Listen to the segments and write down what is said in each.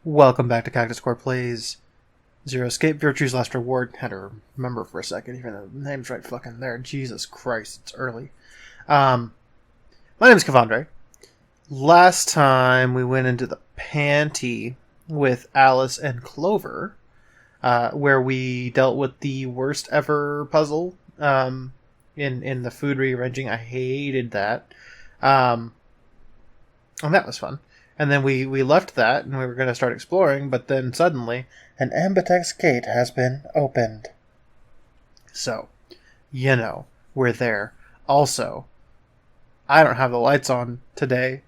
Welcome back to Cactus Core Plays Zero Escape Virtue's Last Reward. Had to remember for a second, even though the name's right fucking there. Jesus Christ, it's early. My name is Kevandre. Last time we went into the Panty with Alice and Clover, where we dealt with the worst ever puzzle in the food rearranging. I hated that. And that was fun. And then we left that, and we were going to start exploring, but then suddenly, an ambitex gate has been opened. So, we're there. Also, I don't have the lights on today.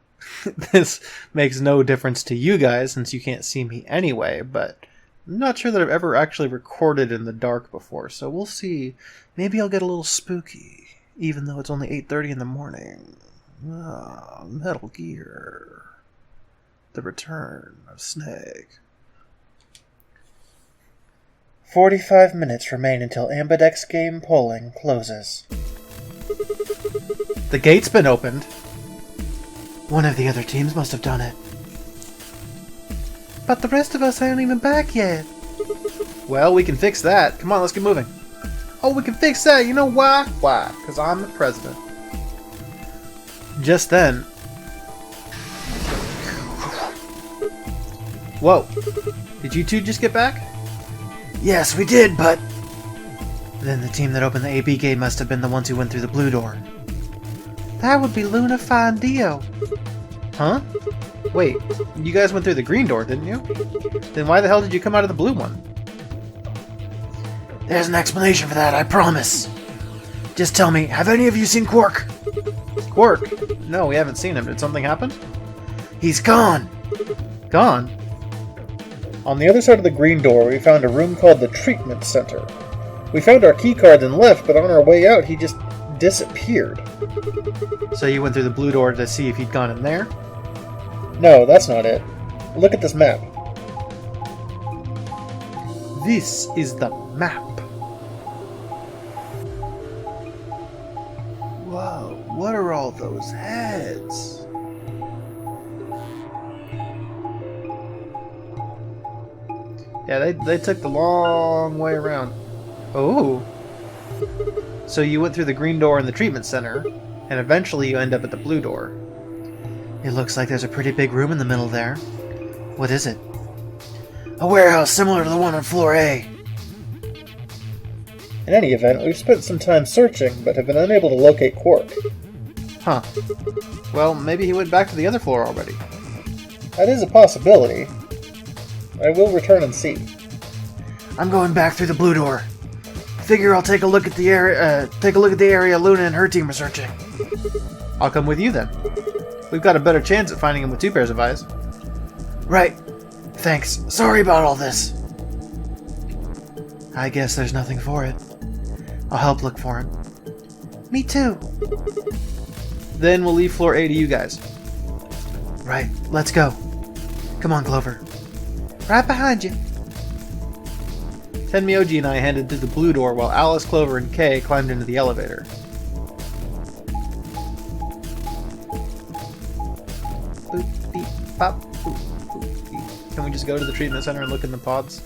This makes no difference to you guys, since you can't see me anyway, but I'm not sure that I've ever actually recorded in the dark before, so we'll see. Maybe I'll get a little spooky, even though it's only 8:30 in the morning. Metal Gear. The Return of Snake. 45 minutes remain until Ambidex game polling closes. The gate's been opened. One of the other teams must have done it. But the rest of us aren't even back yet. Well, we can fix that. Come on, let's get moving. Oh, we can fix that. You know why? Why? Because I'm the president. Just then... Whoa. Did you two just get back? Yes, we did, but... Then the team that opened the AB gate must have been the ones who went through the blue door. That would be Luna Fondio. Huh? Wait, you guys went through the green door, didn't you? Then why the hell did you come out of the blue one? There's an explanation for that, I promise. Just tell me, have any of you seen Quark? Quark? No, we haven't seen him. Did something happen? He's gone. Gone? On the other side of the green door, we found a room called the Treatment Center. We found our keycard and left, but on our way out, he just disappeared. So you went through the blue door to see if he'd gone in there? No, that's not it. Look at this map. This is the map. Whoa, what are all those heads? Yeah, they took the long way around. Oh. So you went through the green door in the treatment center, and eventually you end up at the blue door. It looks like there's a pretty big room in the middle there. What is it? A warehouse similar to the one on floor A. In any event, we've spent some time searching, but have been unable to locate Quark. Huh. Well, maybe he went back to the other floor already. That is a possibility. I will return and see. I'm going back through the blue door. Figure I'll take a look at the area Luna and her team are searching. I'll come with you then. We've got a better chance at finding him with two pairs of eyes. Right. Thanks. Sorry about all this. I guess there's nothing for it. I'll help look for him. Me too. Then we'll leave floor A to you guys. Right. Let's go. Come on, Clover. Right behind you. Tenmyoji and I headed to the blue door while Alice, Clover, and Kay climbed into the elevator. Boop, beep, pop, boop, boop, beep. Can we just go to the treatment center and look in the pods?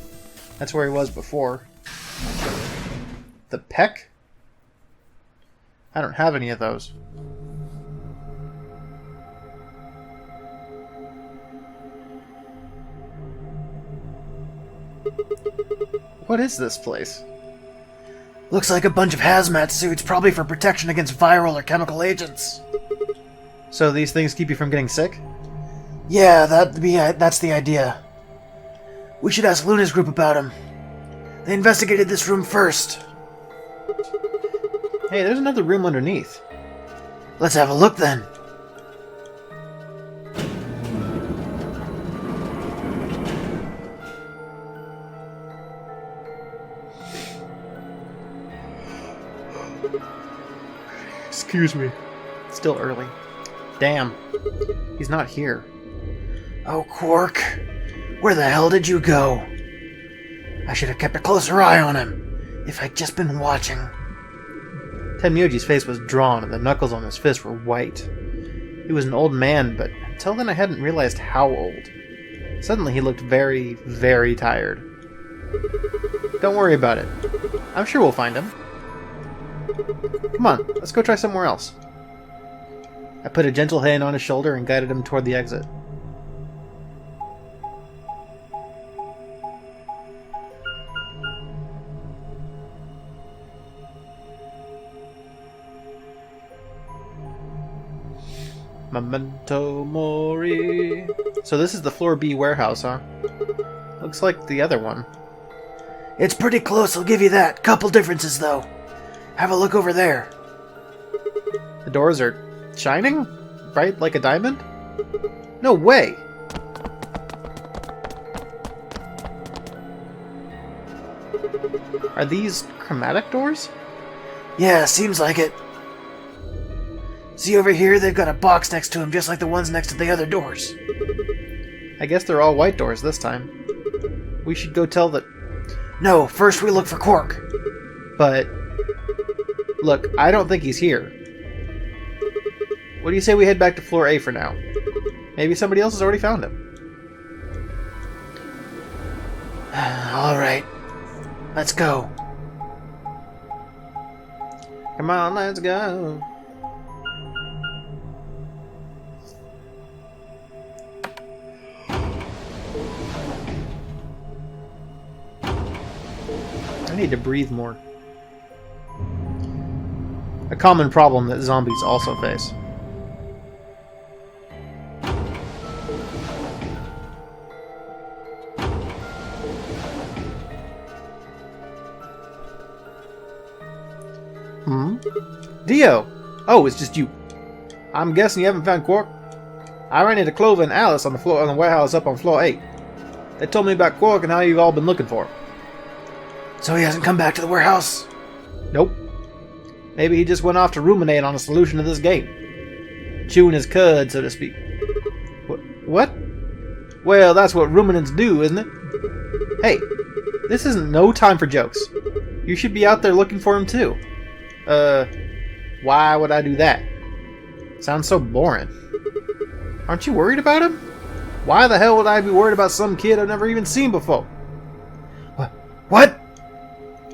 That's where he was before. The peck? I don't have any of those. What is this place? Looks like a bunch of hazmat suits, probably for protection against viral or chemical agents. So these things keep you from getting sick? Yeah, that's the idea. We should ask Luna's group about him. They investigated this room first. Hey, there's another room underneath. Let's have a look then. Excuse me. It's still early. Damn. He's not here. Oh, Quark. Where the hell did you go? I should have kept a closer eye on him, if I'd just been watching. Tenmyoji's face was drawn, and the knuckles on his fist were white. He was an old man, but until then I hadn't realized how old. Suddenly he looked very, very tired. Don't worry about it. I'm sure we'll find him. Come on, let's go try somewhere else. I put a gentle hand on his shoulder and guided him toward the exit. Memento Mori. So this is the Floor B warehouse, huh? Looks like the other one. It's pretty close, I'll give you that. Couple differences, though. Have a look over there. The doors are shining? Bright like a diamond? No way! Are these chromatic doors? Yeah, seems like it. See over here, they've got a box next to them, just like the ones next to the other doors. I guess they're all white doors this time. We should go tell the... No, first we look for Quark. But... Look, I don't think he's here. What do you say we head back to floor A for now? Maybe somebody else has already found him. Alright. Let's go. Come on, let's go. I need to breathe more. A common problem that zombies also face. Dio! Oh, it's just you. I'm guessing you haven't found Quark? I ran into Clover and Alice on the warehouse up on floor 8. They told me about Quark and how you've all been looking for him. So he hasn't come back to the warehouse? Nope. Maybe he just went off to ruminate on a solution to this game. Chewing his cud, so to speak. What? Well, that's what ruminants do, isn't it? Hey, this isn't no time for jokes. You should be out there looking for him too. Why would I do that? Sounds so boring. Aren't you worried about him? Why the hell would I be worried about some kid I've never even seen before? What?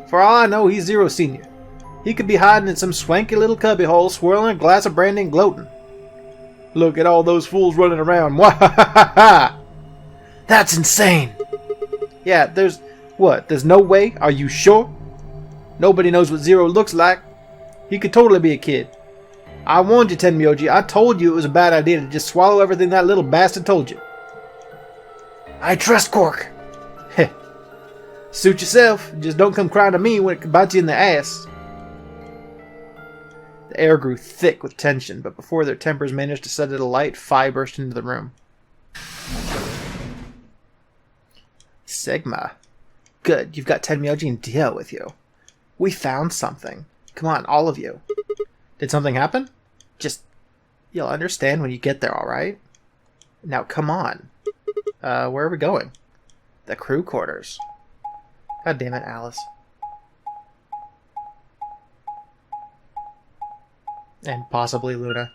For all I know, he's Zero Senior. He could be hiding in some swanky little cubbyhole, swirling a glass of brandy and gloating. Look at all those fools running around. Wah-ha-ha-ha! That's insane! Yeah, there's no way? Are you sure? Nobody knows what Zero looks like. He could totally be a kid. I warned you, Tenmyoji. I told you it was a bad idea to just swallow everything that little bastard told you. I trust Quark. Heh. Suit yourself. Just don't come crying to me when it bites you in the ass. The air grew thick with tension, but before their tempers managed to set it alight, Phi burst into the room. Sigma. Good, you've got Tenmyoji and Dio with you. We found something. Come on, all of you. Did something happen? You'll understand when you get there, alright? Now, come on. Where are we going? The crew quarters. God damn it, Alice. And possibly Luna.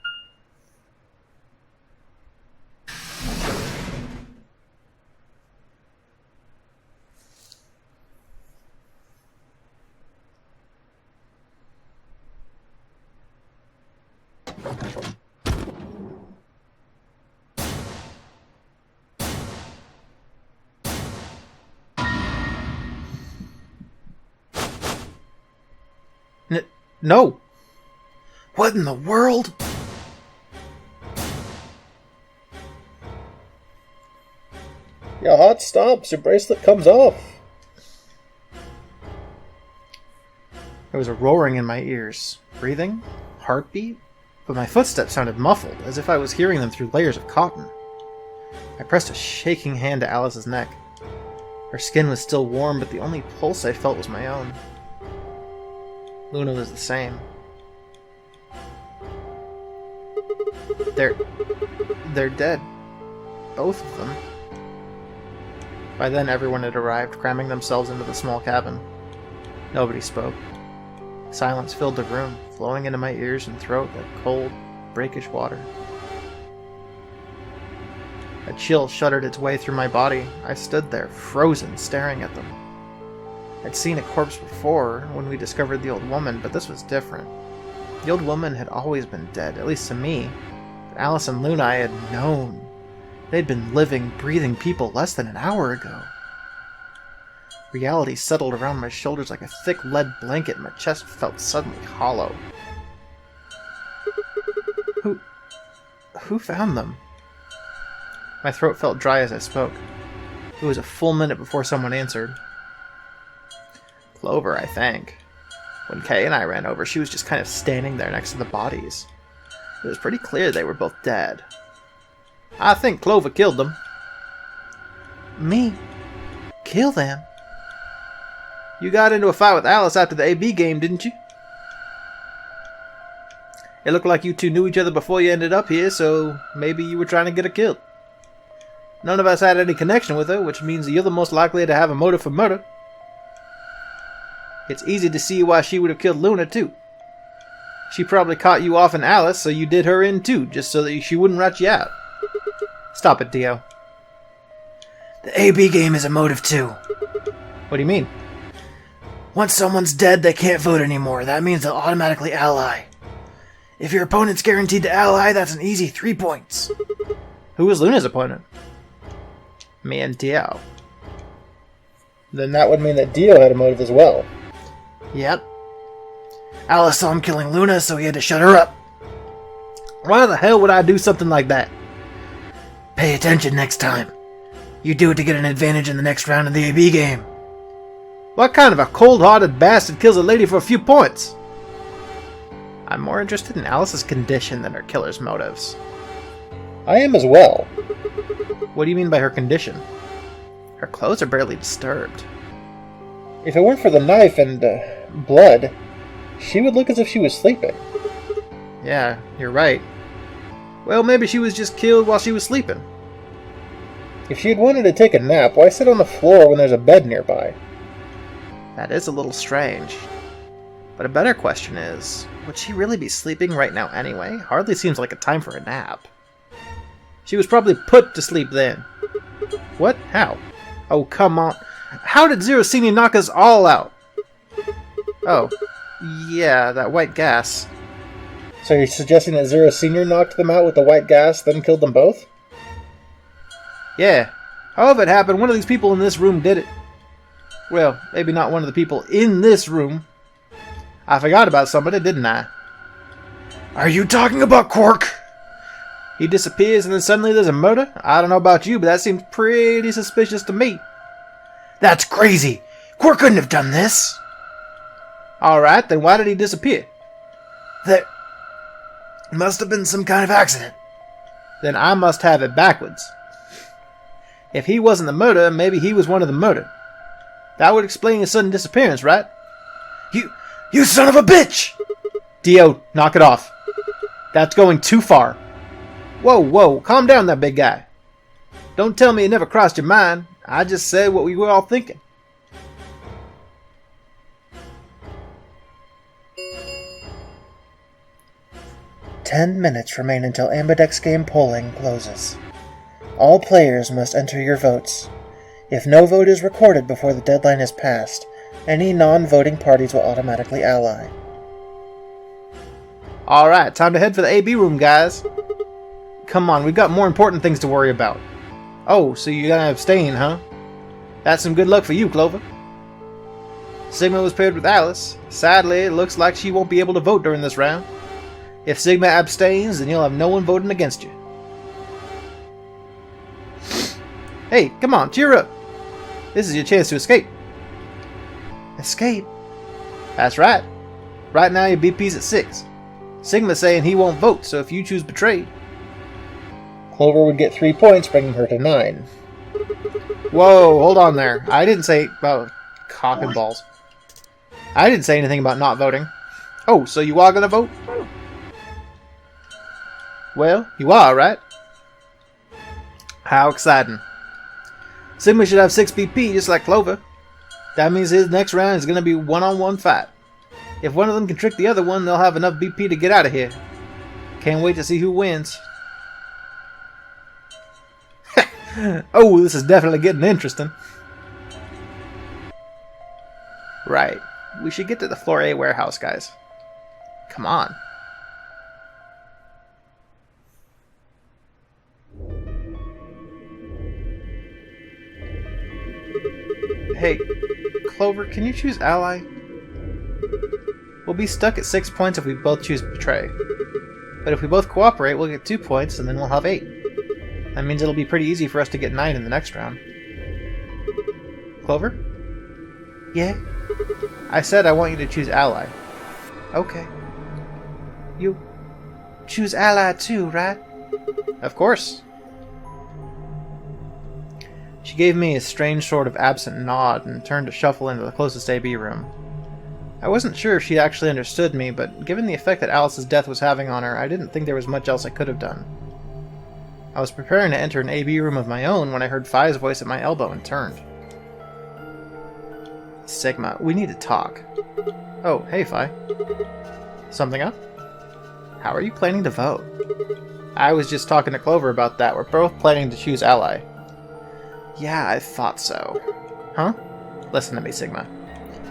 No! What in the world? Your heart stops. Your bracelet comes off. There was a roaring in my ears. Breathing? Heartbeat? But my footsteps sounded muffled, as if I was hearing them through layers of cotton. I pressed a shaking hand to Alice's neck. Her skin was still warm, but the only pulse I felt was my own. Luna was the same. They're dead. Both of them. By then everyone had arrived, cramming themselves into the small cabin. Nobody spoke. Silence filled the room, flowing into my ears and throat like cold, brackish water. A chill shuddered its way through my body. I stood there, frozen, staring at them. I'd seen a corpse before, when we discovered the old woman, but this was different. The old woman had always been dead, at least to me. But Alice and Luna I had known. They'd been living, breathing people less than an hour ago. Reality settled around my shoulders like a thick lead blanket, and my chest felt suddenly hollow. Who found them? My throat felt dry as I spoke. It was a full minute before someone answered. Clover, I think. When Kay and I ran over, she was just kind of standing there next to the bodies. It was pretty clear they were both dead. I think Clover killed them. Me? Kill them? You got into a fight with Alice after the AB game, didn't you? It looked like you two knew each other before you ended up here, so maybe you were trying to get her killed. None of us had any connection with her, which means you're the most likely to have a motive for murder. It's easy to see why she would have killed Luna, too. She probably caught you off in Alice, so you did her in, too, just so that she wouldn't rat you out. Stop it, Dio. The AB game is a motive, too. What do you mean? Once someone's dead, they can't vote anymore. That means they'll automatically ally. If your opponent's guaranteed to ally, that's an easy 3 points. Who was Luna's opponent? Me and Dio. Then that would mean that Dio had a motive as well. Yep. Alice saw him killing Luna, so he had to shut her up. Why the hell would I do something like that? Pay attention next time. You do it to get an advantage in the next round of the AB game. What kind of a cold-hearted bastard kills a lady for a few points? I'm more interested in Alice's condition than her killer's motives. I am as well. What do you mean by her condition? Her clothes are barely disturbed. If it weren't for the knife and blood, she would look as if she was sleeping. Yeah, you're right. Well, maybe she was just killed while she was sleeping. If she had wanted to take a nap, why sit on the floor when there's a bed nearby? That is a little strange. But a better question is, would she really be sleeping right now anyway? Hardly seems like a time for a nap. She was probably put to sleep then. What? How? Oh, come on. How did Zero Senior knock us all out? Oh, yeah, that white gas. So you're suggesting that Zero Senior knocked them out with the white gas, then killed them both? Yeah. However it happened, one of these people in this room did it. Well, maybe not one of the people in this room. I forgot about somebody, didn't I? Are you talking about Quark? He disappears and then suddenly there's a murder? I don't know about you, but that seems pretty suspicious to me. That's crazy. Quark couldn't have done this. Alright, then why did he disappear? There must have been some kind of accident. Then I must have it backwards. If he wasn't the murderer, maybe he was one of the murdered. That would explain his sudden disappearance, right? You son of a bitch! Dio, knock it off. That's going too far. Whoa, calm down that big guy. Don't tell me it never crossed your mind. I just said what we were all thinking. "10 minutes remain until Ambidex game polling closes. All players must enter your votes. If no vote is recorded before the deadline is passed, any non-voting parties will automatically ally." Alright, time to head for the AB room, guys. Come on, we've got more important things to worry about. Oh, so you're gonna abstain, huh? That's some good luck for you, Clover. Sigma was paired with Alice. Sadly, it looks like she won't be able to vote during this round. If Sigma abstains, then you'll have no one voting against you. Hey, come on, cheer up. This is your chance to escape. Escape? That's right. Right now your BP's at 6. Sigma's saying he won't vote, so if you choose betrayed, Clover would get 3 points, bringing her to 9. Whoa, hold on there. I didn't say about cock and balls. I didn't say anything about not voting. Oh, so you are gonna vote? Well, you are, right? How exciting. Sigma should have 6 BP, just like Clover. That means his next round is gonna be one-on-one fight. If one of them can trick the other one, they'll have enough BP to get out of here. Can't wait to see who wins. Oh, this is definitely getting interesting. Right. We should get to the Floor A warehouse, guys. Come on. Hey, Clover, can you choose Ally? We'll be stuck at 6 points if we both choose Betray. But if we both cooperate, we'll get 2 points, and then we'll have 8. That means it'll be pretty easy for us to get 9 in the next round. Clover? Yeah? I said I want you to choose Ally. Okay. You choose Ally too, right? Of course. She gave me a strange sort of absent nod and turned to shuffle into the closest AB room. I wasn't sure if she actually understood me, but given the effect that Alice's death was having on her, I didn't think there was much else I could have done. I was preparing to enter an AB room of my own when I heard Phi's voice at my elbow and turned. Sigma, we need to talk. Oh, hey Phi. Something up? How are you planning to vote? I was just talking to Clover about that. We're both planning to choose Ally. Yeah, I thought so. Huh? Listen to me, Sigma.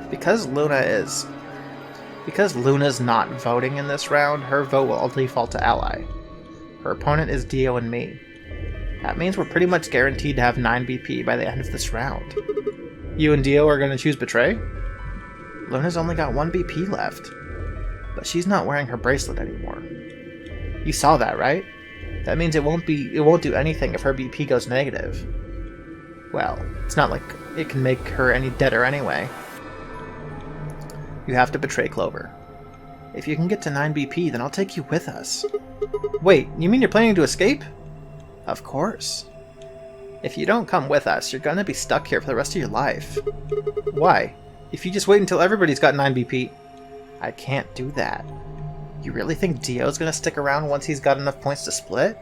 Because Luna's not voting in this round, her vote will default to Ally. Her opponent is Dio and me. That means we're pretty much guaranteed to have 9 BP by the end of this round. You and Dio are going to choose Betray? Luna's only got 1 BP left. But she's not wearing her bracelet anymore. You saw that, right? That means it won't do anything if her BP goes negative. Well, it's not like it can make her any deader anyway. You have to betray Clover. If you can get to 9 BP, then I'll take you with us. Wait, you mean you're planning to escape? Of course. If you don't come with us, you're gonna be stuck here for the rest of your life. Why? If you just wait until everybody's got 9 BP... I can't do that. You really think Dio's gonna stick around once he's got enough points to split?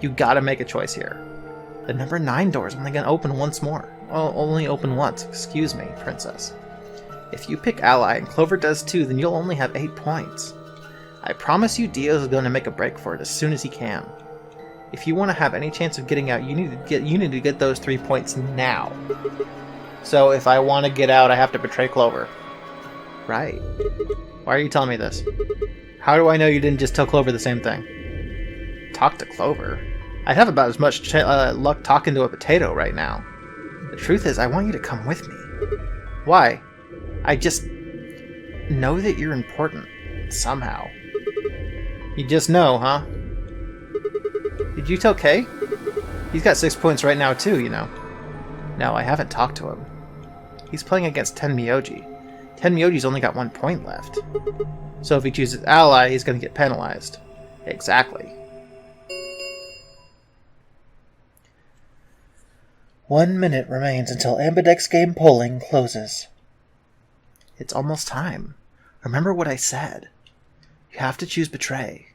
You gotta make a choice here. The number 9 door is only gonna open once more. Oh, only open once, excuse me, princess. If you pick Ally and Clover does too, then you'll only have 8 points. I promise you Dio's gonna make a break for it as soon as he can. If you want to have any chance of getting out, you need to get those 3 points now. So if I want to get out, I have to betray Clover. Right. Why are you telling me this? How do I know you didn't just tell Clover the same thing? Talk to Clover? I'd have about as much luck talking to a potato right now. The truth is, I want you to come with me. Why? I just know that you're important. Somehow. You just know, huh? Did you tell Kay? He's got 6 points right now too, you know. No, I haven't talked to him. He's playing against Tenmyoji. Tenmyoji's only got 1 point left. So if he chooses Ally, he's going to get penalized. Exactly. 1 minute remains until Ambidex game polling closes. It's almost time. Remember what I said. You have to choose Betray.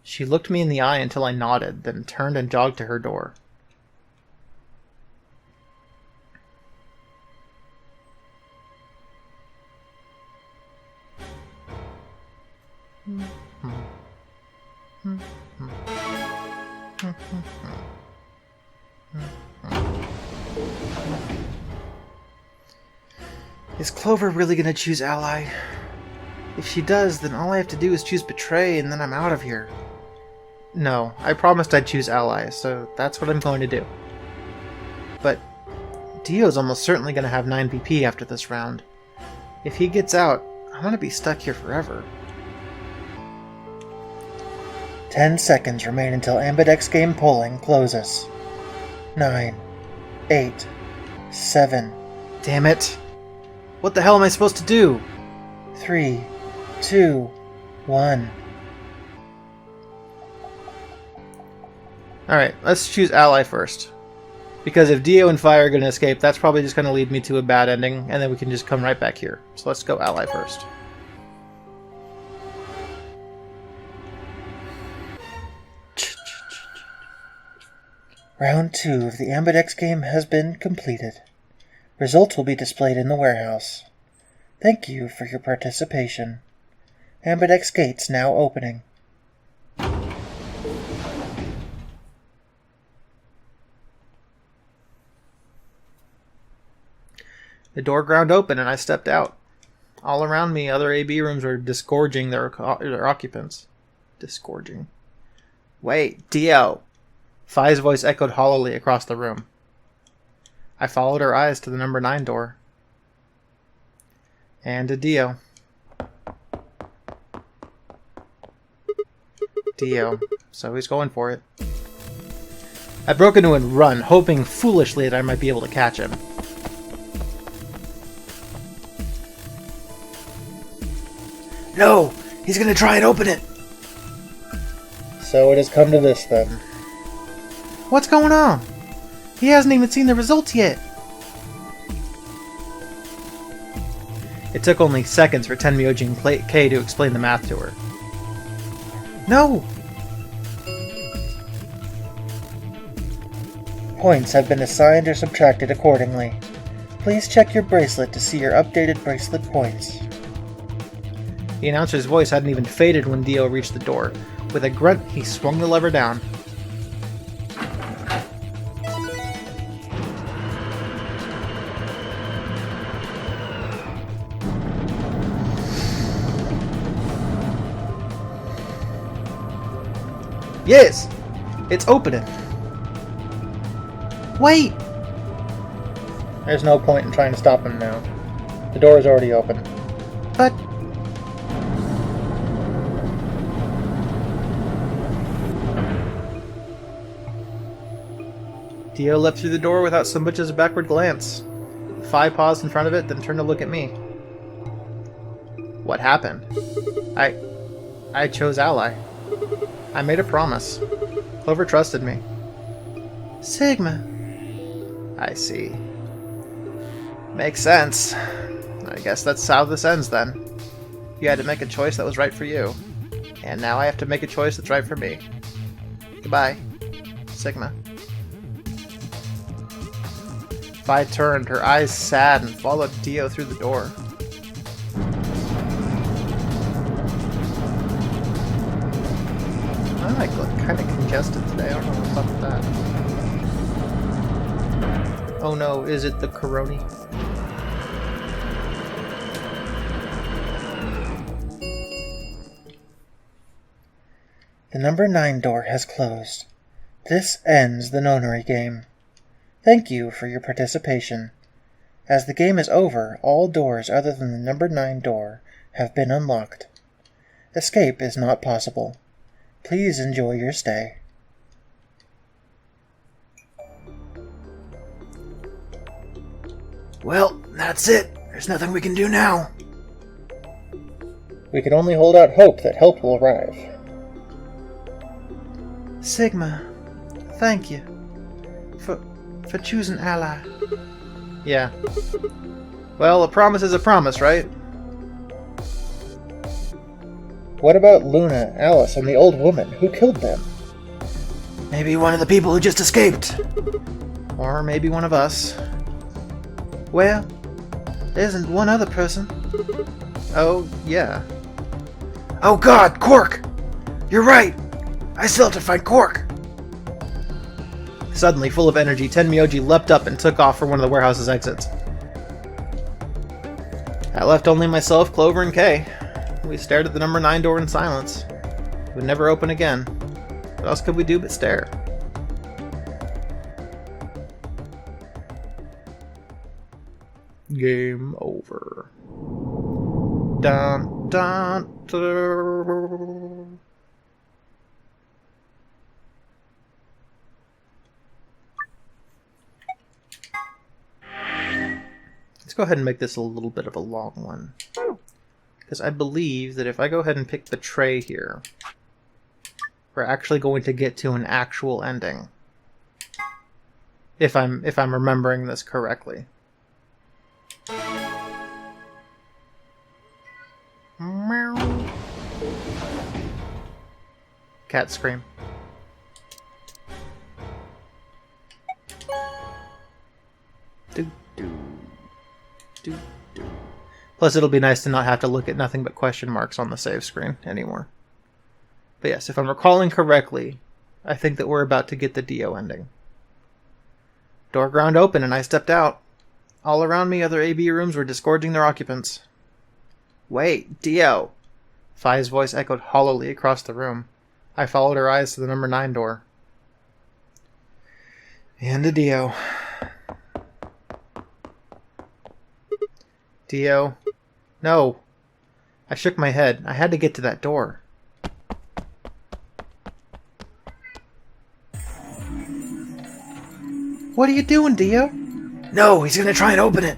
She looked me in the eye until I nodded, then turned and jogged to her door. Is Clover really going to choose Ally? If she does, then all I have to do is choose Betray and then I'm out of here. No, I promised I'd choose Ally, so that's what I'm going to do. But Dio's almost certainly going to have 9 BP after this round. If he gets out, I'm going to be stuck here forever. 10 seconds remain until Ambidex game polling closes. 9, 8, 7... Damn it! What the hell am I supposed to do? 3, 2, 1... Alright, let's choose Ally first. Because if Dio and Phi are going to escape, that's probably just going to lead me to a bad ending, and then we can just come right back here. So let's go Ally first. Round 2 of the Ambidex game has been completed. Results will be displayed in the warehouse. Thank you for your participation. Ambidex gates now opening. The door ground open and I stepped out. All around me, other AB rooms were disgorging their occupants. Disgorging. Wait, Dio! Fi's voice echoed hollowly across the room. I followed her eyes to the number 9 door. And to Dio. Dio. So he's going for it. I broke into a run, hoping foolishly that I might be able to catch him. No! He's gonna try and open it! So it has come to this, then. What's going on? He hasn't even seen the results yet! It took only seconds for Tenmyoji and Kei to explain the math to her. No! Points have been assigned or subtracted accordingly. Please check your bracelet to see your updated bracelet points. The announcer's voice hadn't even faded when Dio reached the door. With a grunt, he swung the lever down. Yes! It's opening! Wait! There's no point in trying to stop him now. The door is already open. But... Dio leapt through the door without so much as a backward glance. Fi paused in front of it, then turned to look at me. What happened? I chose Ally. I made a promise. Clover trusted me. Sigma. I see. Makes sense. I guess that's how this ends then. You had to make a choice that was right for you. And now I have to make a choice that's right for me. Goodbye, Sigma. Vi turned, her eyes sad, and followed Dio through the door. I'm like kind of congested today. I don't know what's up with that. Oh no, is it the corona? The number 9 door has closed. This ends the nonary game. Thank you for your participation. As the game is over, all doors other than the number 9 door have been unlocked. Escape is not possible. Please enjoy your stay. Well, that's it. There's nothing we can do now. We can only hold out hope that help will arrive. Sigma, thank you for choosing Ally. Yeah. Well, a promise is a promise, right? What about Luna, Alice, and the old woman? Who killed them? Maybe one of the people who just escaped. Or maybe one of us. Well, there isn't one other person. Oh, yeah. Oh god, Quark! You're right! I still have to find Quark! Suddenly, full of energy, Tenmyoji leapt up and took off for one of the warehouse's exits. That left only myself, Clover, and Kay. We stared at the number 9 door in silence. It would never open again. What else could we do but stare? Game over. Dun dun dun. Let's go ahead and make this a little bit of a long one. Because I believe that if I go ahead and pick the tray here, we're actually going to get to an actual ending. If I'm remembering this correctly. Meow. Cat scream. Do do do do. Plus, it'll be nice to not have to look at nothing but question marks on the save screen anymore. But yes, if I'm recalling correctly, I think that we're about to get the Dio ending. Door ground open and I stepped out. All around me, other AB rooms were disgorging their occupants. Wait, Dio! Fi's voice echoed hollowly across the room. I followed her eyes to the number 9 door. And to Dio. Dio. No. I shook my head. I had to get to that door. What are you doing, Dio? No, he's gonna try and open it.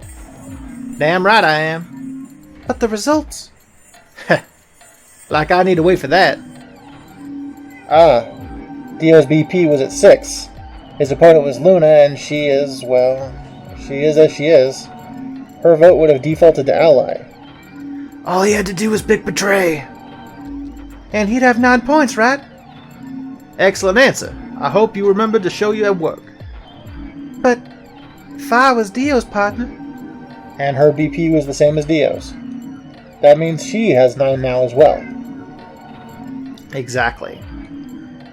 Damn right I am. But the results? Like I need to wait for that. Dio's BP was at 6. His opponent was Luna, and she is, well, she is as she is. Her vote would have defaulted to ally. All he had to do was pick Betray. And he'd have 9 points, right? Excellent answer. I hope you remembered to show you at work. But Fi was Dio's partner. And her BP was the same as Dio's. That means she has 9 now as well. Exactly.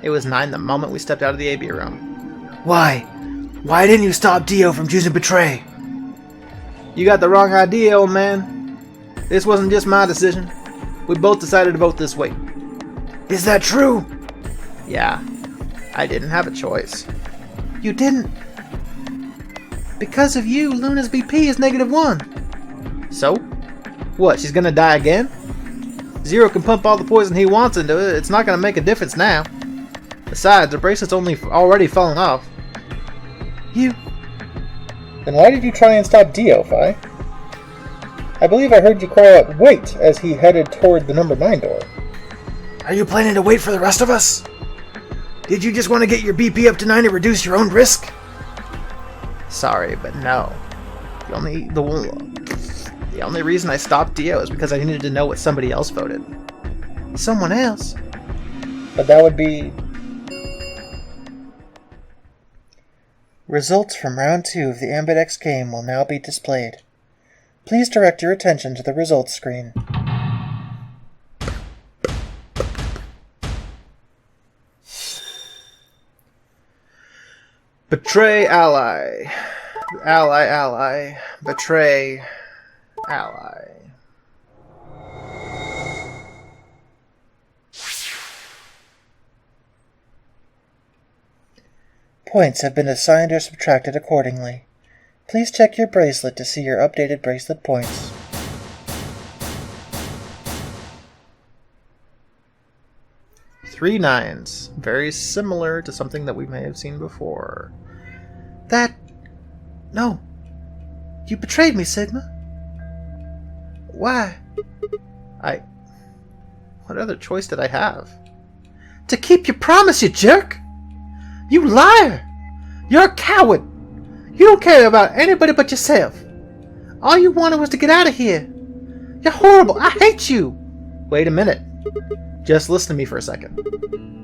It was 9 the moment we stepped out of the AB room. Why? Why didn't you stop Dio from choosing Betray? You got the wrong idea, old man. This wasn't just my decision. We both decided to vote this way. Is that true? Yeah. I didn't have a choice. You didn't? Because of you, Luna's BP is -1. So? What, she's gonna die again? Zero can pump all the poison he wants into it. It's not gonna make a difference now. Besides, the bracelet's already fallen off. Then why did you try and stop Dio, Fi? I believe I heard you cry out, "Wait!" as he headed toward the number 9 door. Are you planning to wait for the rest of us? Did you just want to get your BP up to 9 and reduce your own risk? Sorry, but no. The only reason I stopped Dio is because I needed to know what somebody else voted. Someone else? But that would be... Results from round 2 of the Ambidex game will now be displayed. Please direct your attention to the results screen. Betray ally. Ally. Betray ally. Points have been assigned or subtracted accordingly. Please check your bracelet to see your updated bracelet points. Three 9s. Very similar to something that we may have seen before. No. You betrayed me, Sigma. Why? What other choice did I have? To keep your promise, you jerk! You liar! You're a coward! You don't care about anybody but yourself! All you wanted was to get out of here! You're horrible! I hate you! Wait a minute. Just listen to me for a second.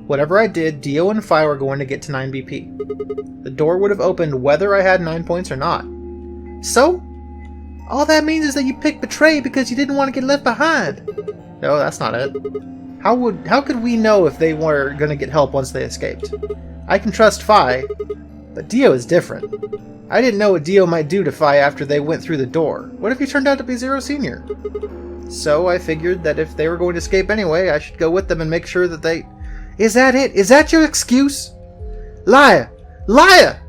Whatever I did, Dio and Fi were going to get to 9 BP. The door would have opened whether I had 9 points or not. So? All that means is that you picked Betray because you didn't want to get left behind. No, that's not it. How could we know if they were going to get help once they escaped? I can trust Fi, but Dio is different. I didn't know what Dio might do to Fi after they went through the door. What if he turned out to be Zero Senior? So I figured that if they were going to escape anyway, I should go with them and make sure that they... Is that it? Is that your excuse? Liar! Liar!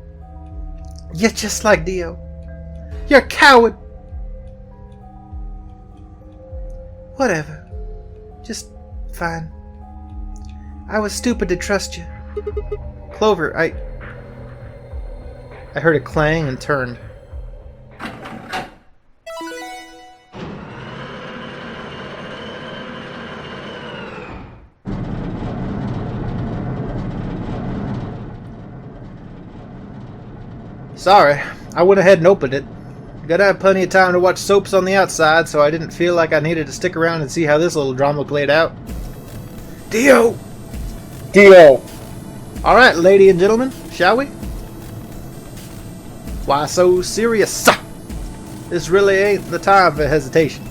You're just like Dio. You're a coward! Whatever. Just fine. I was stupid to trust you. Clover, I heard a clang and turned. Sorry, I went ahead and opened it. Gotta have plenty of time to watch soaps on the outside, so I didn't feel like I needed to stick around and see how this little drama played out. Dio! Dio! Alright, ladies and gentlemen, shall we? Why so serious? This really ain't the time for hesitation.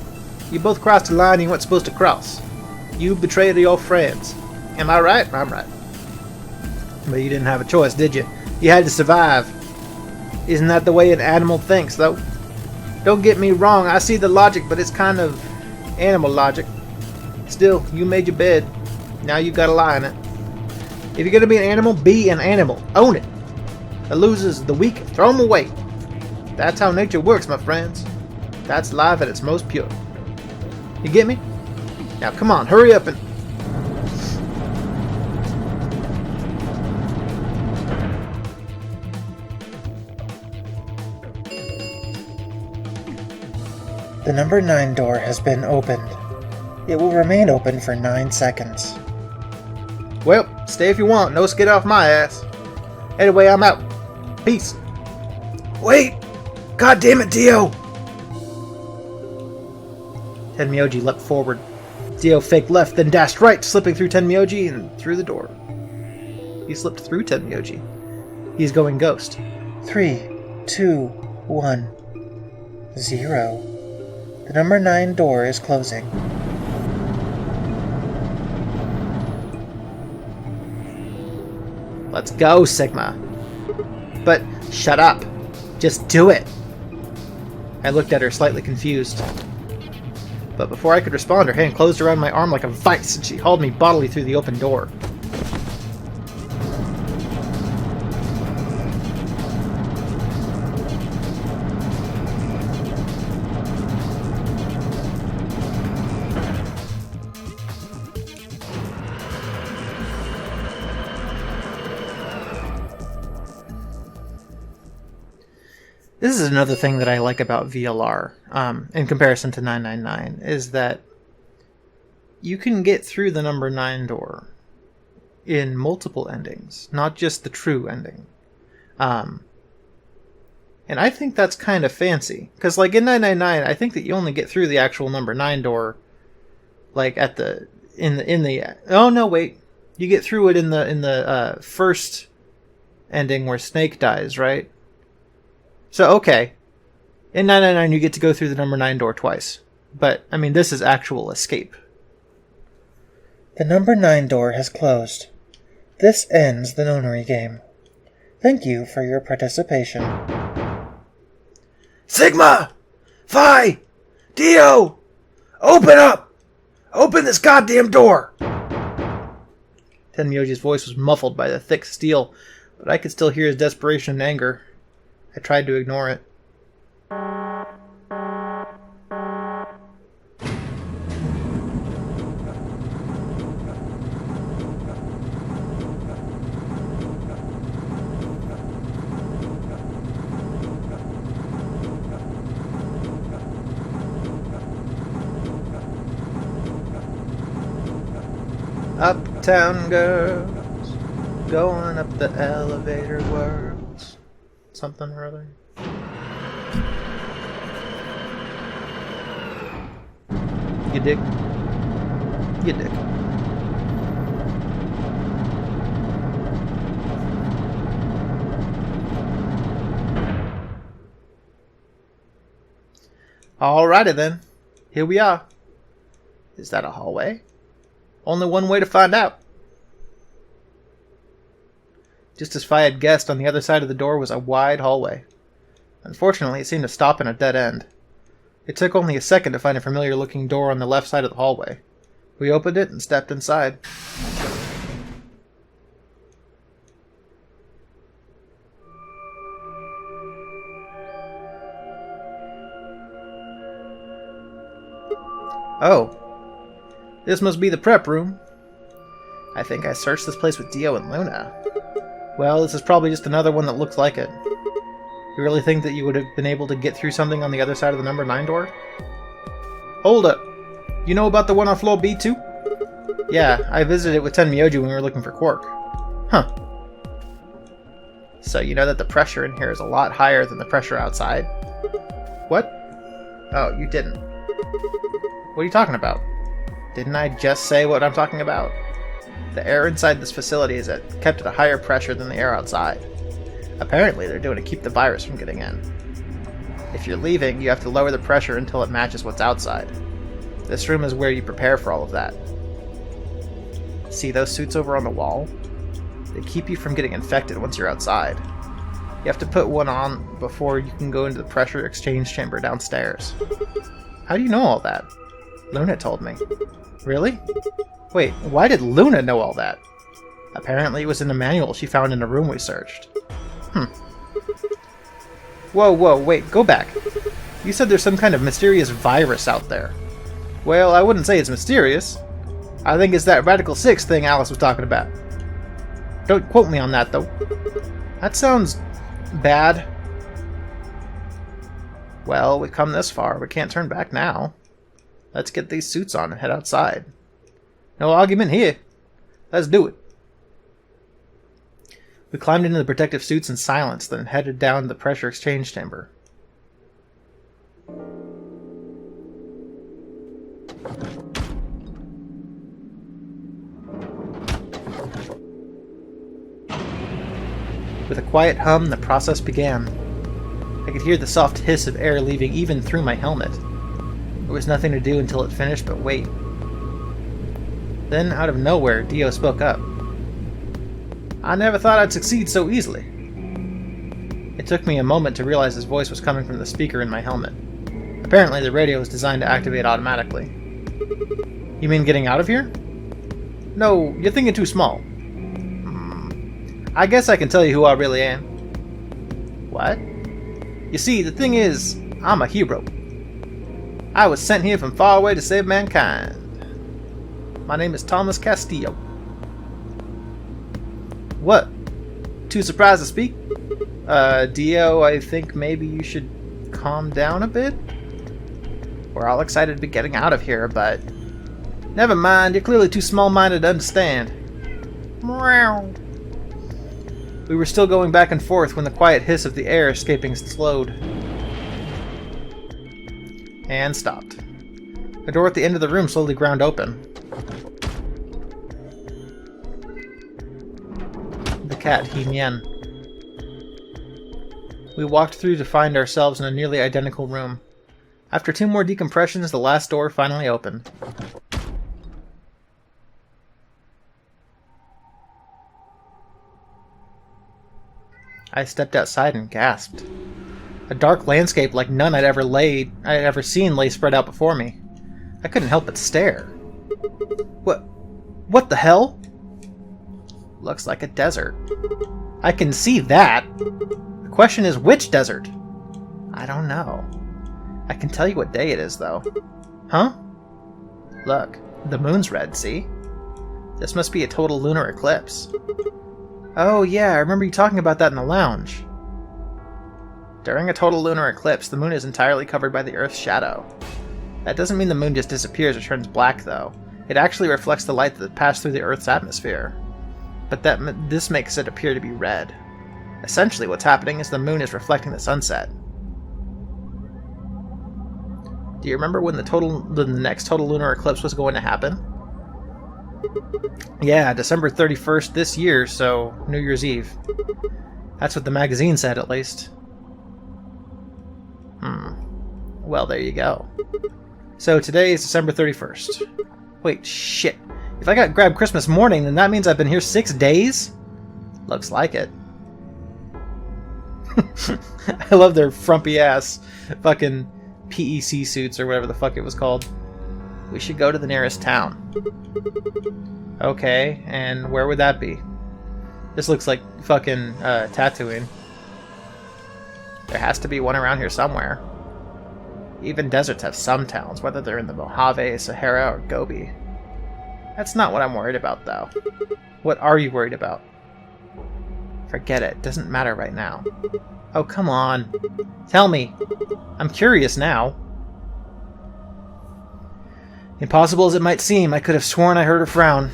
You both crossed a line you weren't supposed to cross. You betrayed your friends. Am I right? I'm right. But you didn't have a choice, did you? You had to survive. Isn't that the way an animal thinks, though? Don't get me wrong, I see the logic, but it's kind of animal logic. Still, you made your bed. Now you gotta lie in it. If you're gonna be an animal, be an animal. Own it. The losers, the weak, throw them away. That's how nature works, my friends. That's life at its most pure. You get me? Now come on, hurry up and... The number 9 door has been opened. It will remain open for 9 seconds. Well, stay if you want. No skid off my ass. Anyway, I'm out. Peace. Wait! God damn it, Dio! Tenmyoji leapt forward. Dio faked left, then dashed right, slipping through Tenmyoji and through the door. He slipped through Tenmyoji. He's going ghost. 3, 2, 1, 0. The number 9 door is closing. Let's go, Sigma. But shut up. Just do it. I looked at her, slightly confused. But before I could respond, her hand closed around my arm like a vice, and she hauled me bodily through the open door. This is another thing that I like about VLR, in comparison to 999, is that you can get through the number 9 door in multiple endings, not just the true ending. And I think that's kind of fancy, because like in 999, I think that you only get through the actual number 9 door, like at the oh no wait, you get through it in the first ending where Snake dies, right? So, okay. In 999, you get to go through the number 9 door twice. But, I mean, this is actual escape. The number 9 door has closed. This ends the nonary game. Thank you for your participation. Sigma! Phi! Dio! Open up! Open this goddamn door! Tenmyoji's voice was muffled by the thick steel, but I could still hear his desperation and anger. I tried to ignore it. Uptown girls, going up the elevator worlds. Something or other. You dig? You dig. Alrighty then. Here we are. Is that a hallway? Only one way to find out. Just as Phi had guessed, on the other side of the door was a wide hallway. Unfortunately, it seemed to stop in a dead end. It took only a second to find a familiar-looking door on the left side of the hallway. We opened it and stepped inside. Oh. This must be the prep room. I think I searched this place with Dio and Luna. Well, this is probably just another one that looks like it. You really think that you would have been able to get through something on the other side of the number 9 door? Hold up. You know about the one on floor B too? Yeah, I visited it with Tenmyoji when we were looking for Quark. Huh. So you know that the pressure in here is a lot higher than the pressure outside? What? Oh, you didn't. What are you talking about? Didn't I just say what I'm talking about? The air inside this facility is kept at a higher pressure than the air outside. Apparently, they're doing to keep the virus from getting in. If you're leaving, you have to lower the pressure until it matches what's outside. This room is where you prepare for all of that. See those suits over on the wall? They keep you from getting infected once you're outside. You have to put one on before you can go into the pressure exchange chamber downstairs. How do you know all that? Luna told me. Really? Wait, why did Luna know all that? Apparently it was in a manual she found in a room we searched. Whoa, wait, go back. You said there's some kind of mysterious virus out there. Well, I wouldn't say it's mysterious. I think it's that Radical 6 thing Alice was talking about. Don't quote me on that, though. That sounds bad. Well, we've come this far. We can't turn back now. Let's get these suits on and head outside. No argument here. Let's do it. We climbed into the protective suits in silence, then headed down the pressure exchange chamber. With a quiet hum, the process began. I could hear the soft hiss of air leaving even through my helmet. There was nothing to do until it finished but wait. Then, out of nowhere, Dio spoke up. I never thought I'd succeed so easily. It took me a moment to realize his voice was coming from the speaker in my helmet. Apparently, the radio was designed to activate automatically. You mean getting out of here? No, you're thinking too small. I guess I can tell you who I really am. What? You see, the thing is, I'm a hero. I was sent here from far away to save mankind. My name is Thomas Castillo. What? Too surprised to speak? Dio, I think maybe you should calm down a bit? We're all excited to be getting out of here, but... Never mind, you're clearly too small-minded to understand. Meow. We were still going back and forth when the quiet hiss of the air escaping slowed. And stopped. The door at the end of the room slowly ground open. The cat, Hien. We walked through to find ourselves in a nearly identical room. After 2 more decompressions, the last door finally opened. I stepped outside and gasped. A dark landscape like none I'd ever seen lay spread out before me. I couldn't help but stare. What the hell? Looks like a desert. I can see that. The question is, which desert? I don't know. I can tell you what day it is, though. Huh? Look, the moon's red, see? This must be a total lunar eclipse. Oh yeah, I remember you talking about that in the lounge. During a total lunar eclipse, the moon is entirely covered by the Earth's shadow. That doesn't mean the moon just disappears or turns black, though. It actually reflects the light that passed through the Earth's atmosphere. But this makes it appear to be red. Essentially, what's happening is the moon is reflecting the sunset. Do you remember when the next total lunar eclipse was going to happen? Yeah, December 31st this year, so New Year's Eve. That's what the magazine said, at least. Well, there you go. So today is December 31st. Wait, shit. If I got grabbed Christmas morning, then that means I've been here 6 days? Looks like it. I love their frumpy ass fucking PEC suits or whatever the fuck it was called. We should go to the nearest town. Okay, and where would that be? This looks like fucking Tatooine. There has to be one around here somewhere. Even deserts have some towns, whether they're in the Mojave, Sahara, or Gobi. That's not what I'm worried about, though. What are you worried about? Forget it. Doesn't matter right now. Oh, come on. Tell me. I'm curious now. Impossible as it might seem, I could have sworn I heard her frown.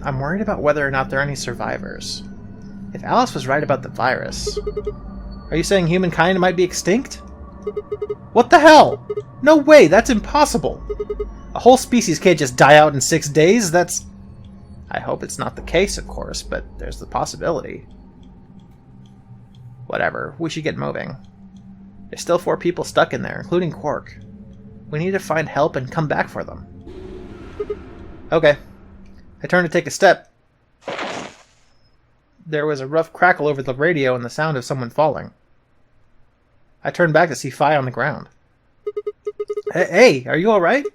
I'm worried about whether or not there are any survivors. If Alice was right about the virus... Are you saying humankind might be extinct? What the hell? No way, that's impossible! A whole species can't just die out in 6 days, that's... I hope it's not the case, of course, but there's the possibility. Whatever, we should get moving. There's still 4 people stuck in there, including Quark. We need to find help and come back for them. Okay. I turn to take a step. there was a rough crackle over the radio and the sound of someone falling. I turned back to see Fi on the ground. Hey, are you alright?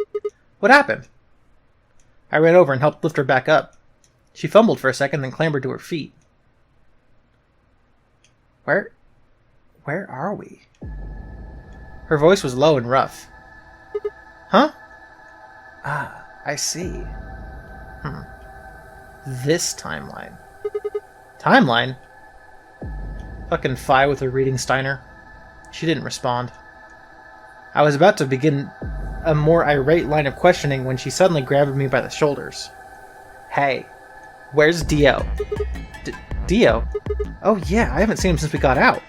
What happened? I ran over and helped lift her back up. She fumbled for a second, then clambered to her feet. Where are we? Her voice was low and rough. Huh? Ah, I see. This timeline. Timeline? Fucking Fi with her reading Steiner. She didn't respond. I was about to begin a more irate line of questioning when she suddenly grabbed me by the shoulders. Hey, where's Dio? Dio? Oh yeah, I haven't seen him since we got out.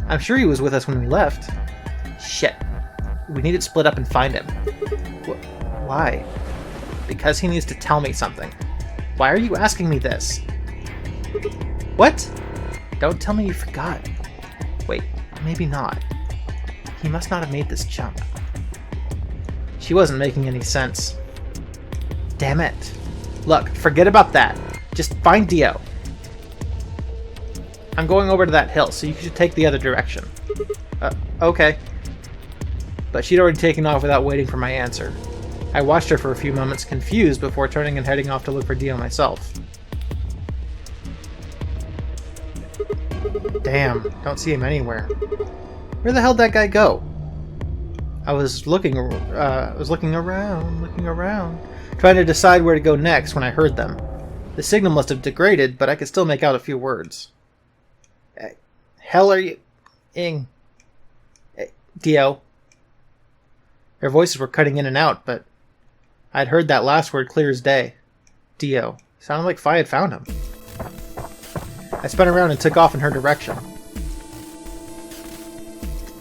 I'm sure he was with us when we left. Shit. We need to split up and find him. Why? Because he needs to tell me something. Why are you asking me this? What? Don't tell me you forgot. Wait, maybe not. He must not have made this jump. She wasn't making any sense. Damn it. Look, forget about that. Just find Dio. I'm going over to that hill, so you should take the other direction. Okay. But she'd already taken off without waiting for my answer. I watched her for a few moments, confused, before turning and heading off to look for Dio myself. Damn, don't see him anywhere. Where the hell did that guy go? I was looking around, trying to decide where to go next when I heard them. The signal must have degraded, but I could still make out a few words. Hell are you... Ing. Dio. Their voices were cutting in and out, but I'd heard that last word clear as day. Dio. Sounded like Fi had found him. I spun around and took off in her direction.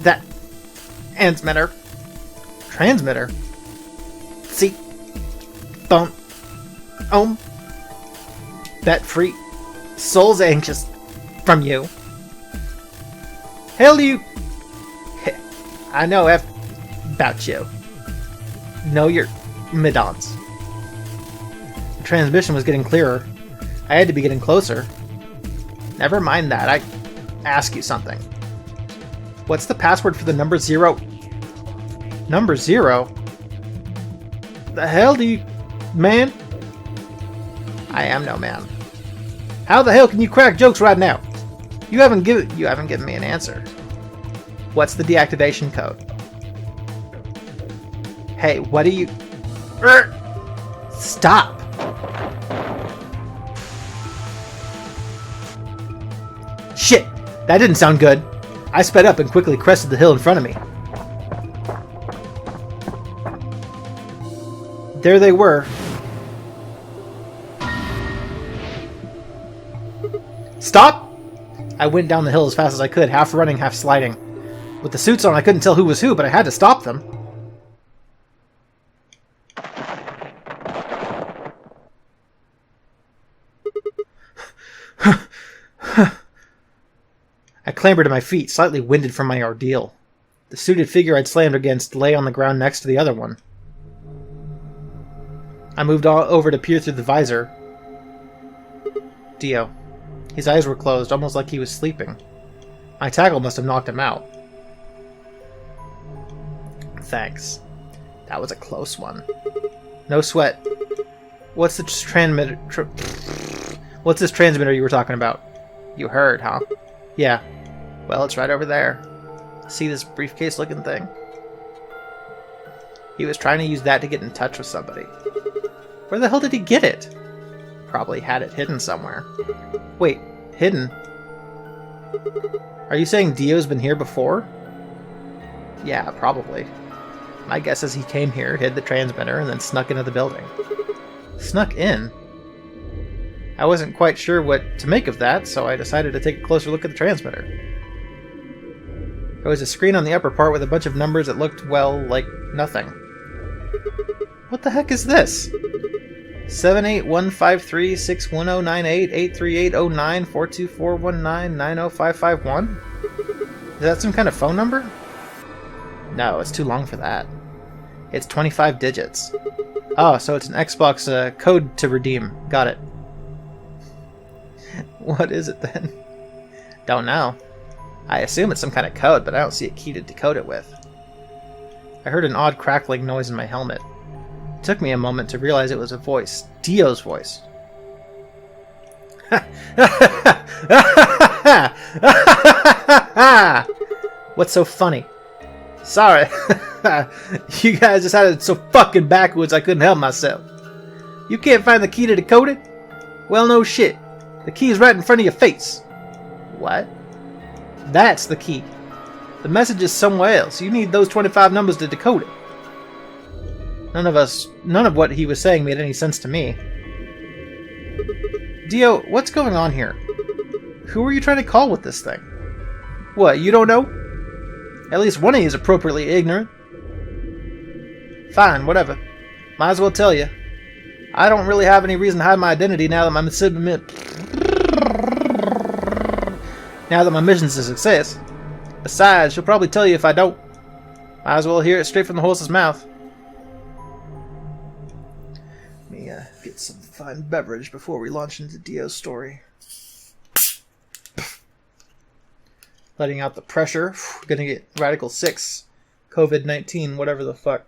That... transmitter. Transmitter? See? Phone. That free... soul's anxious... from you. Hell you... I know about you. Know your middons. The transmission was getting clearer. I had to be getting closer. Never mind that. I ask you something. What's the password for the number 0? Number 0? The hell do you... man? I am no man. How the hell can you crack jokes right now? You haven't given me an answer. What's the deactivation code? Hey, what do you... Stop! Shit! That didn't sound good. I sped up and quickly crested the hill in front of me. There they were. Stop! I went down the hill as fast as I could, half running, half sliding. With the suits on, I couldn't tell who was who, but I had to stop them. I clambered to my feet, slightly winded from my ordeal. The suited figure I'd slammed against lay on the ground next to the other one. I moved over to peer through the visor. Dio. His eyes were closed, almost like he was sleeping. My tackle must have knocked him out. Thanks. That was a close one. No sweat. What's the transmitter... What's this transmitter you were talking about? You heard, huh? Yeah. Well, it's right over there. See this briefcase-looking thing? He was trying to use that to get in touch with somebody. Where the hell did he get it? Probably had it hidden somewhere. Wait, hidden? Are you saying Dio's been here before? Yeah, probably. My guess is he came here, hid the transmitter, and then snuck into the building. Snuck in? I wasn't quite sure what to make of that, so I decided to take a closer look at the transmitter. There was a screen on the upper part with a bunch of numbers that looked, well, like nothing. What the heck is this? 7815361098838094241990551? Is that some kind of phone number? No, it's too long for that. It's 25 digits. Oh, so it's an Xbox code to redeem. Got it. What is it then? Don't know. I assume it's some kind of code, but I don't see a key to decode it with. I heard an odd crackling noise in my helmet. It took me a moment to realize it was a voice. Dio's voice. What's so funny? Sorry. You guys just had it so fucking backwards I couldn't help myself. You can't find the key to decode it? Well, no shit. The key is right in front of your face. What? That's the key. The message is somewhere else. You need those 25 numbers to decode it. None of what he was saying made any sense to me. Dio, what's going on here? Who are you trying to call with this thing? What, you don't know? At least one of you is appropriately ignorant. Fine, whatever. Might as well tell you. I don't really have any reason to hide my identity now that my mission's a success. Besides, she'll probably tell you if I don't. Might as well hear it straight from the horse's mouth. Let me get some fine beverage before we launch into Dio's story. Letting out the pressure. Gonna get Radical 6. COVID-19, whatever the fuck.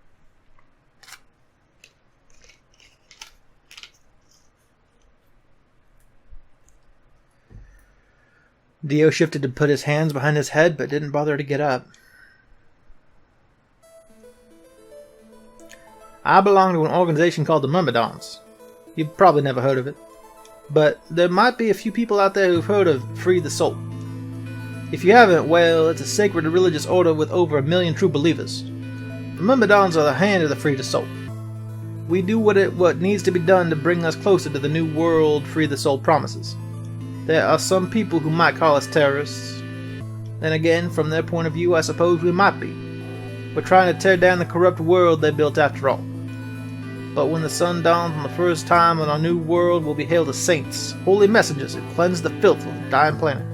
Dio shifted to put his hands behind his head, but didn't bother to get up. I belong to an organization called the Myrmidons. You've probably never heard of it. But there might be a few people out there who've heard of Free the Soul. If you haven't, well, it's a sacred religious order with over 1 million true believers. The Myrmidons are the hand of the Free the Soul. We do what needs to be done to bring us closer to the new world Free the Soul promises. There are some people who might call us terrorists. Then again, from their point of view, I suppose we might be. We're trying to tear down the corrupt world they built after all. But when the sun dawns on the first time on our new world, we'll be hailed as saints, holy messengers who cleanse the filth of the dying planet.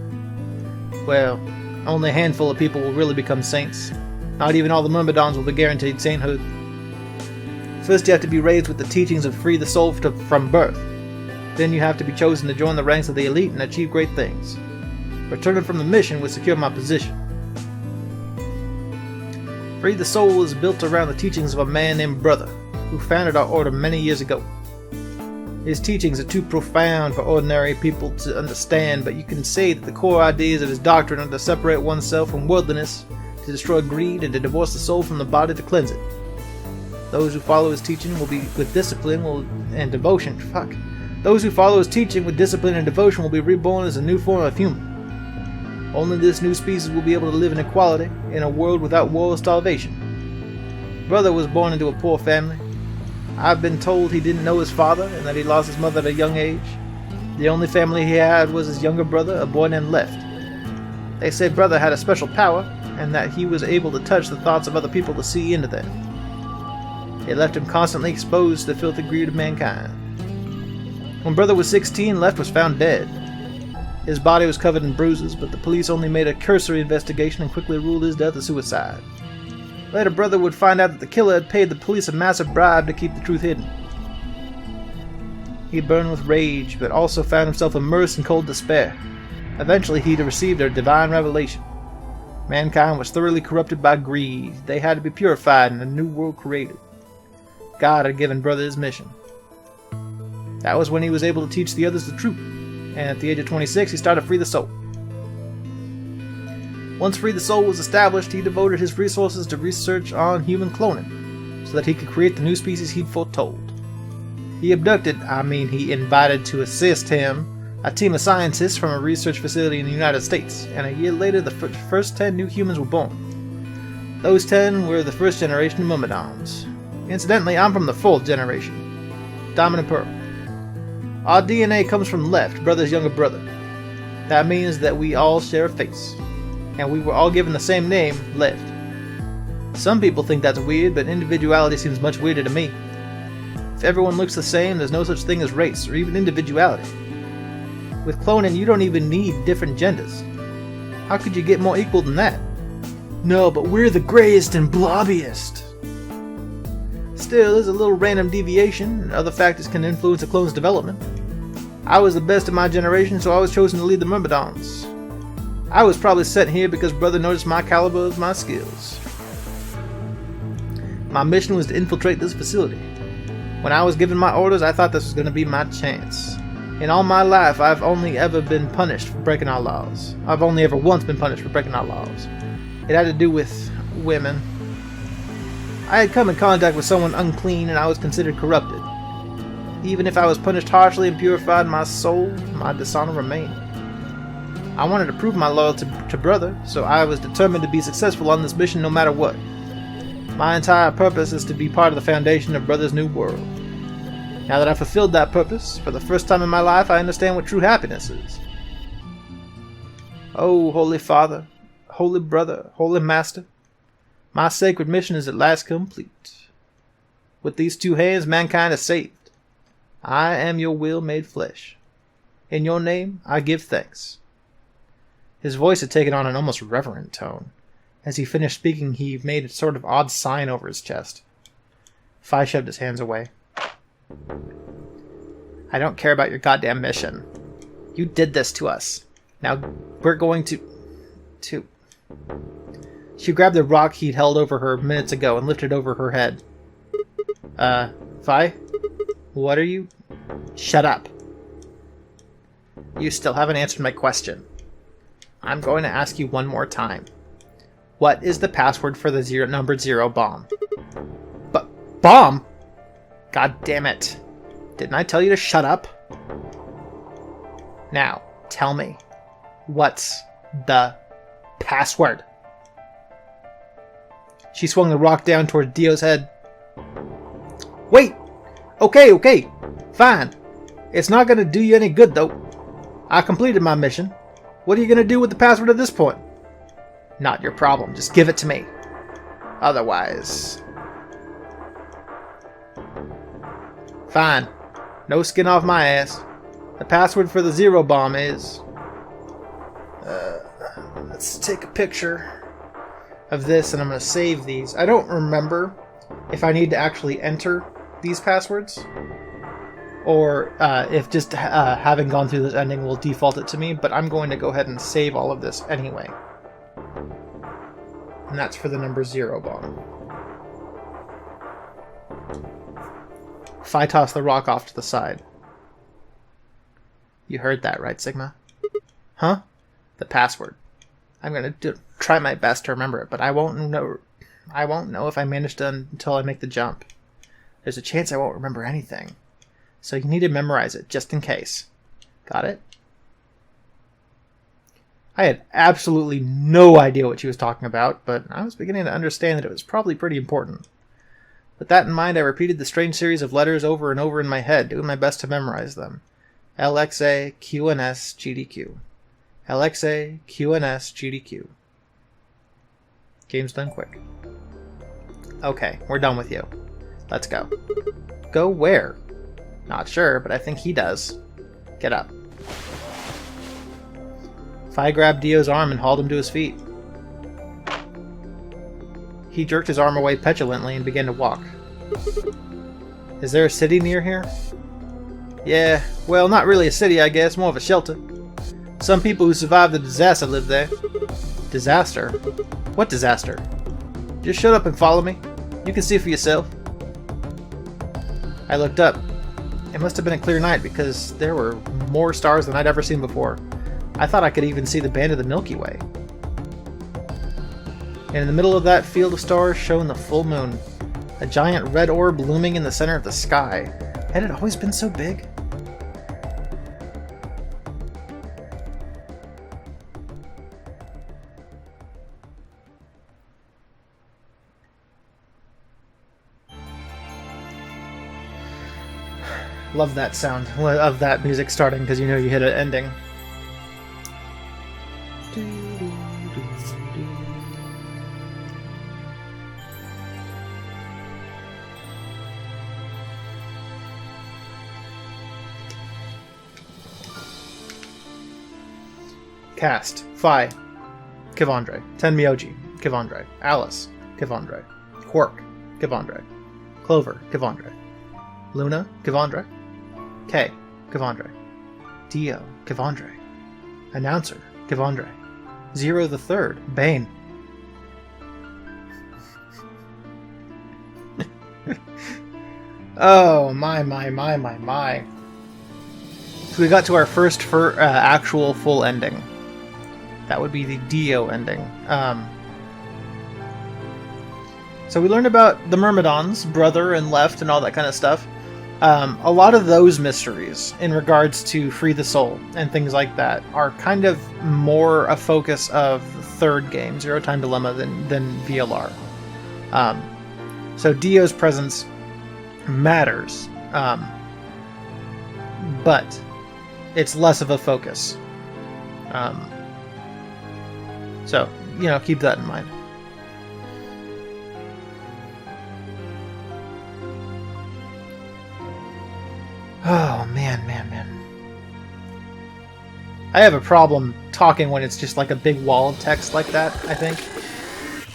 Well, only a handful of people will really become saints. Not even all the Myrmidons will be guaranteed sainthood. First you have to be raised with the teachings of Free the Soul from birth. Then you have to be chosen to join the ranks of the elite and achieve great things. Returning from the mission would secure my position. Free the Soul is built around the teachings of a man named Brother, who founded our order many years ago. His teachings are too profound for ordinary people to understand, but you can say that the core ideas of his doctrine are to separate oneself from worldliness, to destroy greed, and to divorce the soul from the body to cleanse it. Those who follow his teaching with discipline and devotion will be reborn as a new form of human. Only this new species will be able to live in equality in a world without war or starvation. Brother was born into a poor family. I've been told he didn't know his father and that he lost his mother at a young age. The only family he had was his younger brother, a boy named Left. They say Brother had a special power and that he was able to touch the thoughts of other people to see into them. It left him constantly exposed to the filthy greed of mankind. When Brother was 16, Left was found dead. His body was covered in bruises, but the police only made a cursory investigation and quickly ruled his death a suicide. Later, Brother would find out that the killer had paid the police a massive bribe to keep the truth hidden. He burned with rage, but also found himself immersed in cold despair. Eventually, he received a divine revelation. Mankind was thoroughly corrupted by greed. They had to be purified and a new world created. God had given Brother his mission. That was when he was able to teach the others the truth, and at the age of 26 he started Free the Soul. Once Free the Soul was established, he devoted his resources to research on human cloning, so that he could create the new species he'd foretold. He invited to assist him a team of scientists from a research facility in the United States, and a year later the first 10 new humans were born. Those 10 were the first generation of Myrmidons. Incidentally, I'm from the 4th generation, Diamond and Pearl. Our DNA comes from Left, Brother's younger brother. That means that we all share a face, and we were all given the same name, Left. Some people think that's weird, but individuality seems much weirder to me. If everyone looks the same, there's no such thing as race, or even individuality. With cloning, you don't even need different genders. How could you get more equal than that? No, but we're the grayest and blobbiest. Still, there's a little random deviation, and other factors can influence a clone's development. I was the best of my generation, so I was chosen to lead the Myrmidons. I was probably sent here because brother noticed my caliber of my skills. My mission was to infiltrate this facility. When I was given my orders, I thought this was going to be my chance. In all my life, I've only ever been punished for breaking our laws. I've only ever once been punished for breaking our laws. It had to do with women. I had come in contact with someone unclean and I was considered corrupted. Even if I was punished harshly and purified my soul, my dishonor remained. I wanted to prove my loyalty to brother, so I was determined to be successful on this mission no matter what. My entire purpose is to be part of the foundation of brother's new world. Now that I've fulfilled that purpose, for the first time in my life I understand what true happiness is. Oh, Holy Father, Holy Brother, Holy Master, my sacred mission is at last complete. With these two hands, mankind is saved. I am your will made flesh. In your name, I give thanks. His voice had taken on an almost reverent tone. As he finished speaking, he made a sort of odd sign over his chest. Phi shoved his hands away. I don't care about your goddamn mission. You did this to us. Now we're going to... She grabbed the rock he'd held over her minutes ago and lifted it over her head. Phi? What are you... Shut up. You still haven't answered my question. I'm going to ask you one more time. What is the password for the numbered 0 bomb? Bomb? God damn it. Didn't I tell you to shut up? Now, tell me. What's the password? She swung the rock down toward Dio's head. Wait! Okay. Fine. It's not going to do you any good, though. I completed my mission. What are you going to do with the password at this point? Not your problem. Just give it to me. Otherwise... Fine. No skin off my ass. The password for the 0 bomb is... let's take a picture of this and I'm going to save these. I don't remember if I need to actually enter these passwords or if just having gone through this ending will default it to me, but I'm going to go ahead and save all of this anyway. And that's for the number 0 bomb. Phi tossed the rock off to the side. You heard that, right, Sigma? Huh? The password. I'm going to try my best to remember it, but I won't know if I manage to until I make the jump. There's a chance I won't remember anything. So you need to memorize it, just in case. Got it? I had absolutely no idea what she was talking about, but I was beginning to understand that it was probably pretty important. With that in mind, I repeated the strange series of letters over and over in my head, doing my best to memorize them. LXA, QNS, GDQ. LXA, QNS, GDQ. Game's done quick. Okay, we're done with you. Let's go. Go where? Not sure, but I think he does. Get up. Phi grabbed Dio's arm and hauled him to his feet. He jerked his arm away petulantly and began to walk. Is there a city near here? Yeah, well, not really a city, I guess, more of a shelter. Some people who survived the disaster live there. Disaster? What disaster? Just shut up and follow me. You can see for yourself. I looked up. It must have been a clear night because there were more stars than I'd ever seen before. I thought I could even see the band of the Milky Way. And in the middle of that field of stars shone the full moon, a giant red orb looming in the center of the sky. Had it always been so big? Love that sound of that music starting because you know you hit an ending. Cast. Phi. Kevandre. Tenmyoji. Kevandre. Alice. Kevandre. Quark. Kevandre. Clover. Kevandre. Luna. Kevandre. K. Kevandre. Dio, Kevandre. Announcer, Kevandre. Zero the Third, Bane. Oh, my. So we got to our first actual full ending. That would be the Dio ending. So we learned about the Myrmidons, brother and left, and all that kind of stuff. A lot of those mysteries in regards to Free the Soul and things like that are kind of more a focus of the third game, Zero Time Dilemma, than VLR. So Dio's presence matters, but it's less of a focus. So, keep that in mind. Oh, man. I have a problem talking when it's just like a big wall of text like that, I think.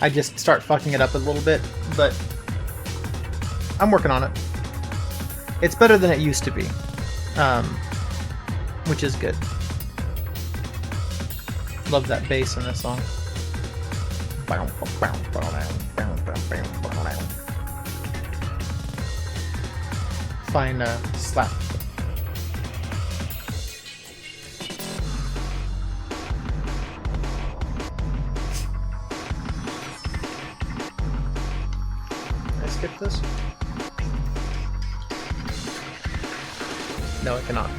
I just start fucking it up a little bit, but I'm working on it. It's better than it used to be, which is good. Love that bass in this song. Fine slap. Can I skip this? No, I cannot.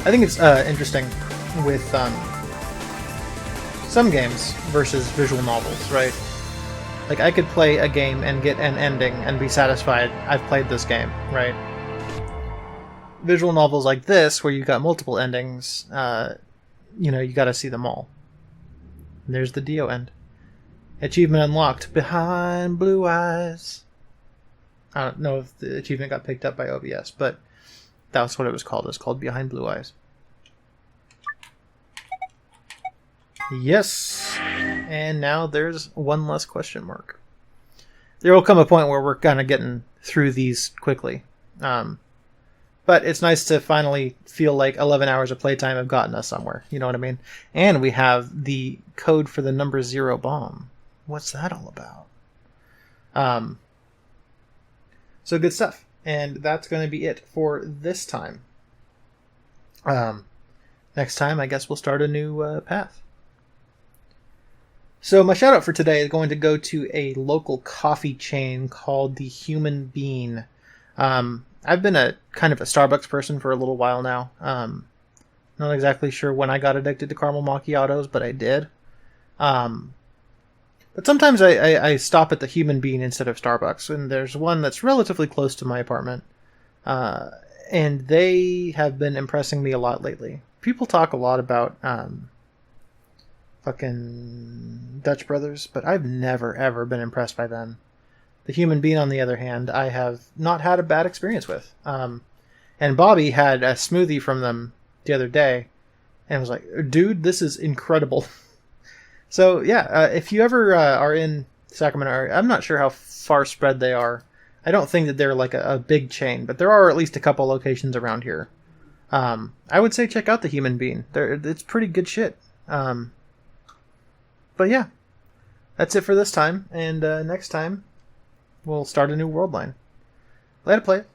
I think it's interesting with some games versus visual novels, right? Like, I could play a game and get an ending and be satisfied I've played this game, right? Visual novels like this, where you've got multiple endings, you gotta see them all. And there's the Dio end. Achievement unlocked, Behind Blue Eyes. I don't know if the achievement got picked up by OBS, but that's what it was called. It was called Behind Blue Eyes. Yes. And now there's one less question mark. There will come a point where we're kind of getting through these quickly. But it's nice to finally feel like 11 hours of playtime have gotten us somewhere. You know what I mean? And we have the code for the number 0 bomb. What's that all about? So good stuff. And that's going to be it for this time. Next time, I guess we'll start a new path. So my shout out for today is going to go to a local coffee chain called The Human Bean. I've been a kind of a Starbucks person for a little while now. Not exactly sure when I got addicted to caramel macchiatos, but I did. But sometimes I stop at the Human Bean instead of Starbucks, and there's one that's relatively close to my apartment. And they have been impressing me a lot lately. People talk a lot about fucking Dutch Brothers, but I've never, ever been impressed by them. The Human Bean, on the other hand, I have not had a bad experience with. And Bobby had a smoothie from them the other day, and was like, dude, this is incredible. So, yeah, if you ever are in Sacramento, I'm not sure how far spread they are. I don't think that they're like a big chain, but there are at least a couple locations around here. I would say check out the Human Bean. It's pretty good shit. But yeah, that's it for this time, and next time we'll start a new world line. Later, play it.